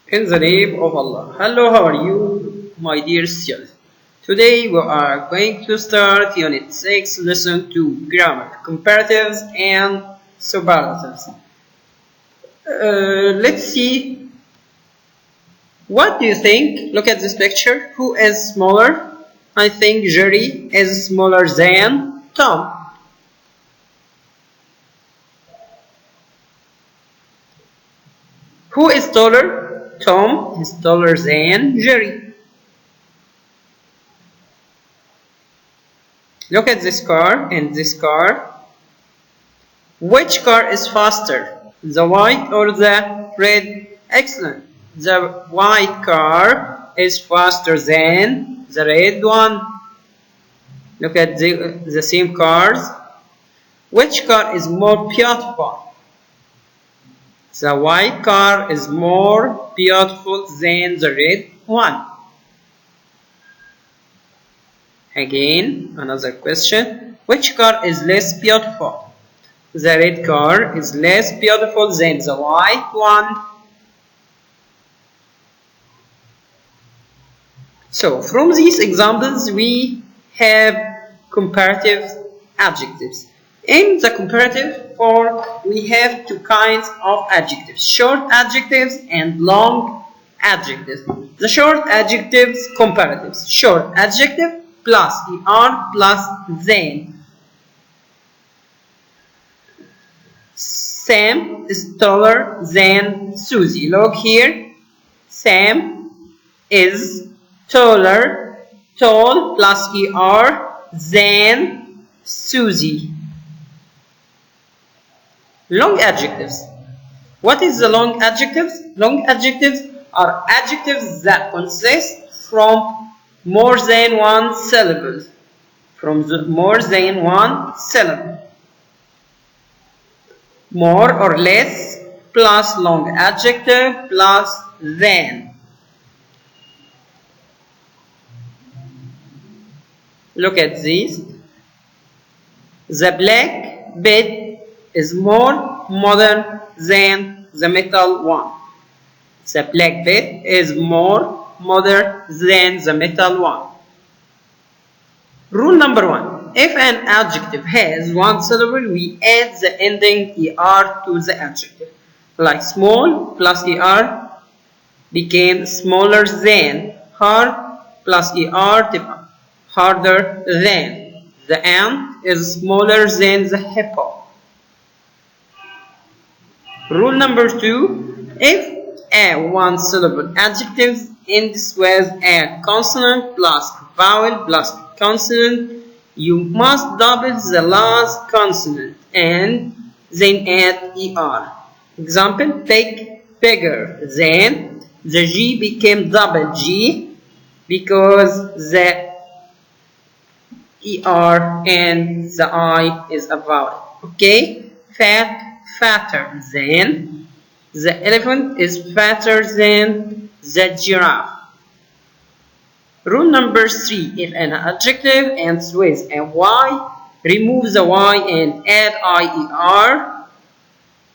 In the name of Allah. Hello, how are you, my dear students? Today we are going to start Unit 6, Lesson 2, Grammar, Comparatives and Superlatives. Let's see. What do you think? Look at this picture. Who is smaller? I think Jerry is smaller than Tom. Who is taller? Tom is taller than Jerry. Look at this car and this car. Which car is faster? The white or the red? Excellent. The white car is faster than the red one. Look at the same cars. Which car is more beautiful? The white car is more beautiful than the red one. Again, another question. Which car is less beautiful? The red car is less beautiful than the white one. So, from these examples, we have comparative adjectives. In the comparative form, we have two kinds of adjectives, short adjectives and long adjectives. The short adjectives, comparatives. Short adjective plus er plus than. Sam is taller than Susie. Look here. Sam is taller, tall plus er than Susie. Long adjectives. What is the long adjectives? Long adjectives are adjectives that consist from more than one syllable. More than one syllable. More or less plus long adjective plus than. Look at these. The black bed is more modern than the metal one. The black bed is more modern than the metal one. Rule number 1. If an adjective has one syllable, we add the ending er to the adjective. Like small plus er became smaller than. Hard plus er harder than. The ant is smaller than the hippo. Rule number 2. If a one-syllable adjective ends with a consonant plus vowel plus consonant, you must double the last consonant and then add er. Example, big, bigger than. The G became double G because the er and the I is a vowel. Okay, fat, fatter than. The elephant is fatter than the giraffe. Rule number 3. If an adjective ends with a y, remove the y and add ier.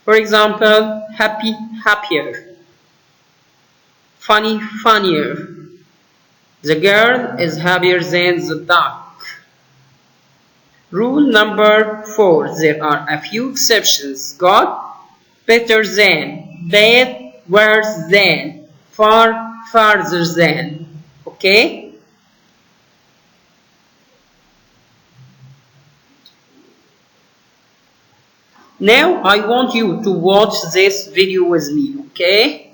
For example, happy, happier. Funny, funnier. The girl is happier than the duck. Rule number 4. There are a few exceptions. Good, better than, bad, worse than, far, farther than. Okay? Now I want you to watch this video with me. Okay?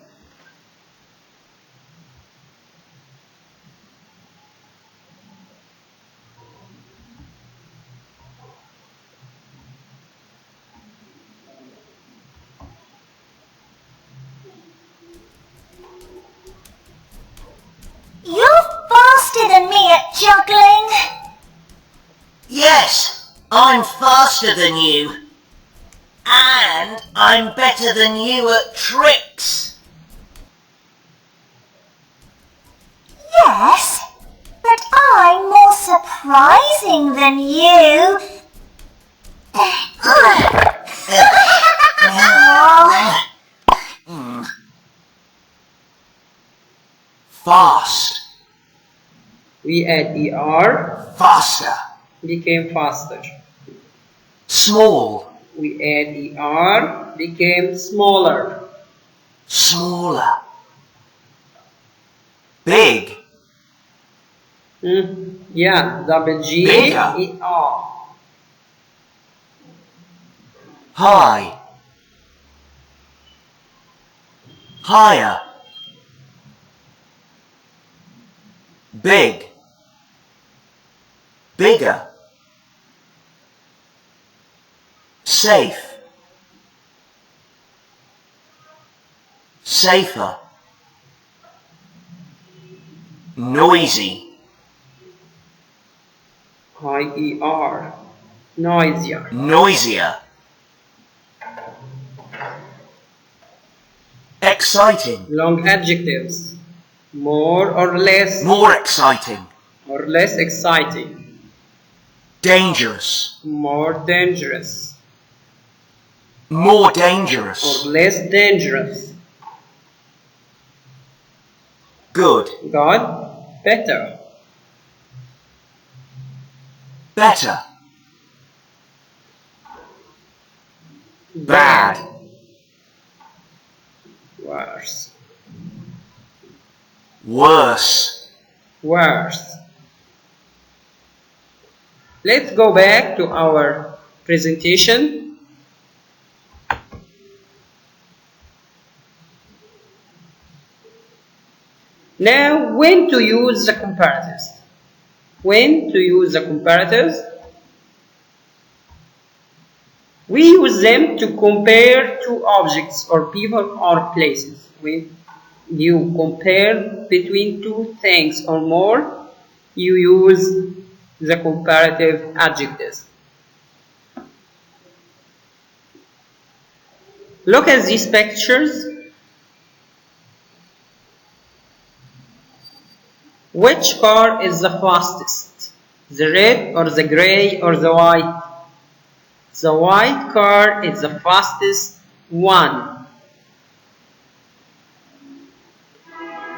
Juggling? Yes, I'm faster than you. And I'm better than you at tricks. Yes, but I'm more surprising than you. Fast. We add er, Faster. became faster. Small. We add er, became smaller. Smaller. Big. Yeah, double G, Bigger. er. High. Higher. Big. Bigger. Safe. Safer. Noisy. High er, noisier. Noisier. Exciting. Long adjectives. More or less, More exciting. or less exciting. Dangerous. More dangerous, More dangerous. or less dangerous. Good. Good, better. Better. Bad. Worse. Worse. Worse. Let's go back to our presentation. Now, when to use the comparatives? When to use the comparatives? We use them to compare two objects or people or places. When you compare between two things or more, you use the comparative adjectives. Look at these pictures. Which car is the fastest? The red or the gray or the white? The white car is the fastest one.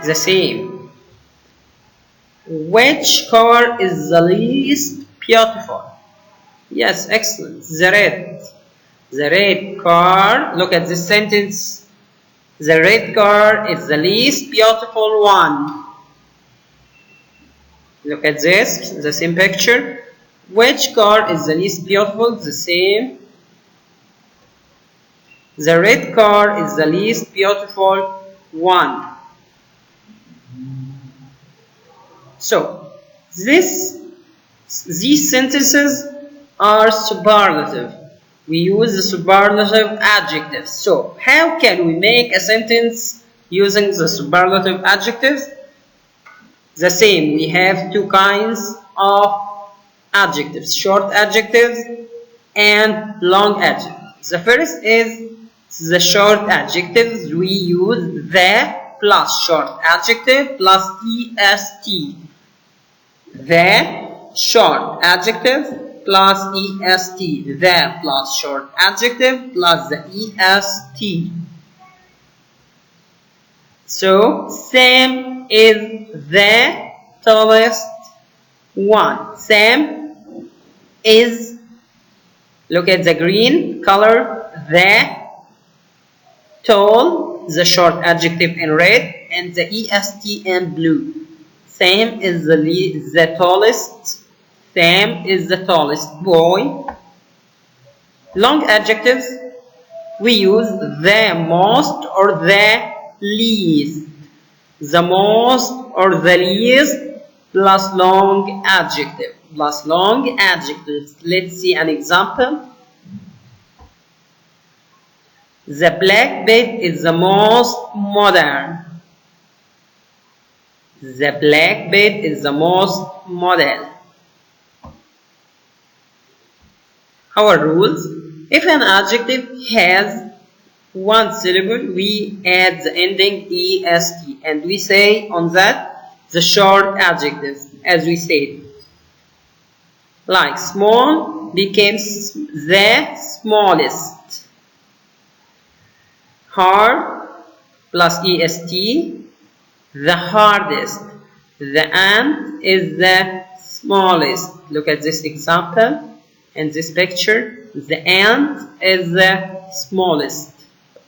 The same. Which car is the least beautiful? Yes, excellent. The red. The red car, look at this sentence. The red car is the least beautiful one. Look at this, the same picture. Which car is the least beautiful? The same. The red car is the least beautiful one. So, these sentences are superlative. We use the superlative adjectives. So, how can we make a sentence using the superlative adjectives? The same, we have two kinds of adjectives, short adjectives and long adjectives. The first is the short adjectives. We use the plus short adjective plus est. The short adjective plus est. The plus short adjective plus the est. So, Sam is the tallest one. Sam is, look at the green color, the tall, the short adjective in red, and the est in blue. Sam is the tallest. Sam is the tallest boy. Long adjectives, we use the most or the least. The most or the least plus long adjective. Plus long adjectives. Let's see an example. The black bed is the most modern. The black bed is the most modern. Our rules. If an adjective has one syllable, we add the ending est and we say on that the short adjectives, as we said. Like small becomes the smallest. Hard plus est the hardest. The ant is the smallest. Look at this example and this picture. The ant is the smallest.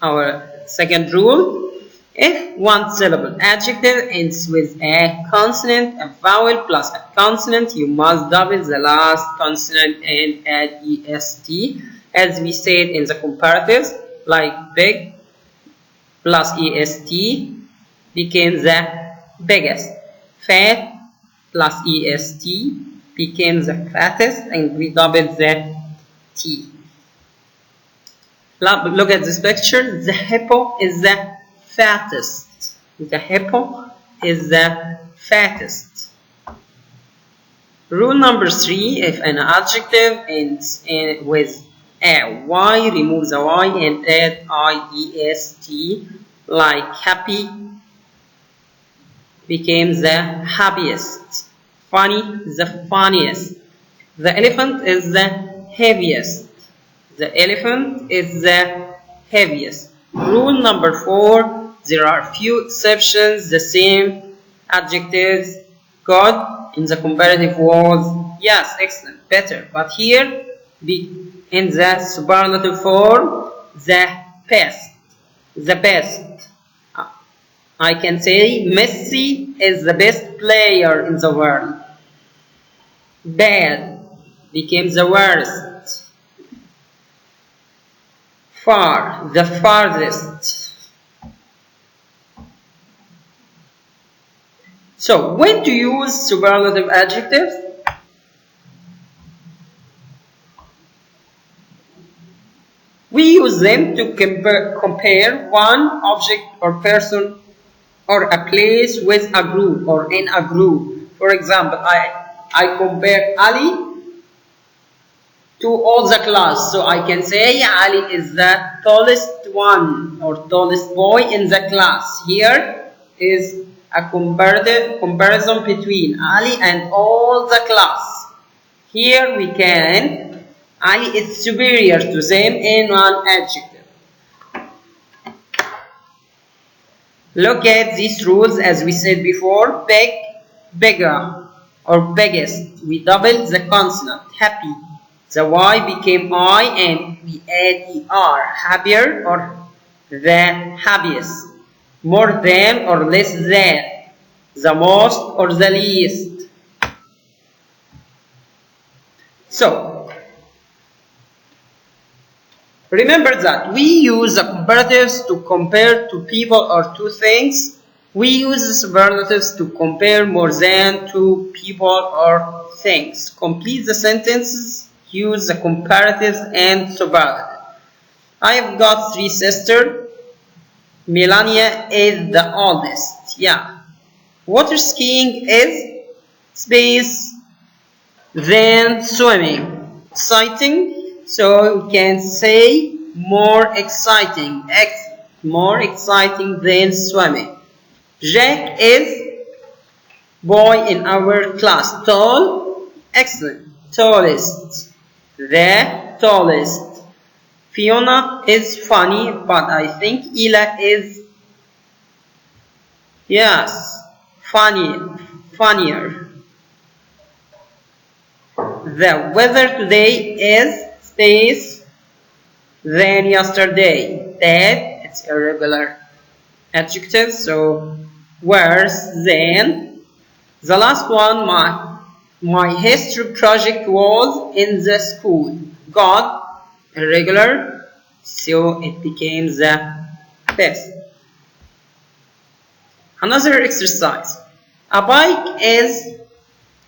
Our second rule. If one syllable adjective ends with a consonant, a vowel plus a consonant, you must double the last consonant and add est. As we said in the comparatives, like big plus est became the biggest. Fat plus est became the fattest, and we doubled the t. Look at this picture. The hippo is the fattest. The hippo is the fattest. Rule number 3, if an adjective ends with a y, remove the y and add iest, like happy became the happiest. Funny, the funniest. The elephant is the heaviest. The elephant is the heaviest. Rule number 4, there are few exceptions. The same adjectives, good in the comparative was yes, excellent, better. But here, in the superlative form, the best. The best. I can say Messi is the best player in the world. Bad became the worst. Far, the farthest. So, when to use superlative adjectives? We use them to compare one object or person or a place with a group or in a group. For example, I compare Ali to all the class. So I can say Ali is the tallest one or tallest boy in the class. Here is a comparison between Ali and all the class. Here we can, Ali is superior to them in one adjective. Look at these rules as we said before. Big, bigger, or biggest. We double the consonant. Happy. The Y became I and we add ER. Happier or the happiest. More than or less than. The most or the least. So, remember that we use the comparatives to compare two people or two things. We use the superlatives to compare more than two people or things. Complete the sentences, use the comparatives and superlatives. I have got 3 sisters. Melania is the oldest. Yeah. Water skiing is space than swimming. Exciting. So we can say more exciting. More exciting than swimming. Jack is boy in our class. Tall. Excellent. Tallest. The tallest. Fiona is funny, but I think Ella is, yes, funnier. The weather today is space than yesterday. That, it's irregular adjective, so worse than. The last one, my history project was in the school. God, irregular, so it became the best. Another exercise. A bike is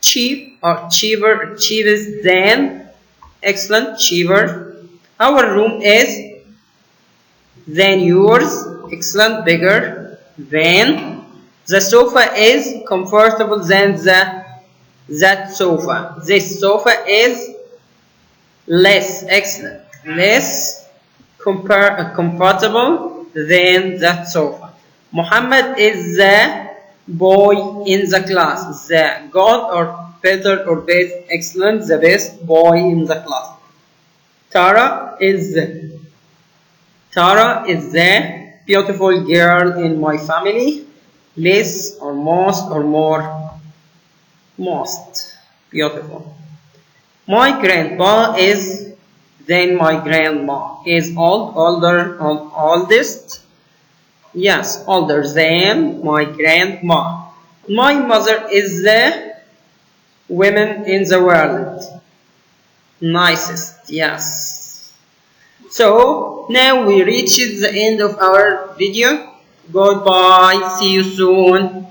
cheap or cheaper, cheapest than, excellent, cheaper. Our room is than yours, excellent, bigger than. The sofa is comfortable than that sofa. This sofa is less, excellent, less comfortable than that sofa. Muhammad is the boy in the class. The good or better or best, excellent, the best boy in the class. Tara is the beautiful girl in my family. less or most or more? Most. Beautiful. My grandpa is than my grandma. Is old, older, oldest? Yes, older than my grandma. My mother is the woman in the world. Nicest, yes. So now we reached the end of our video. Goodbye, see you soon.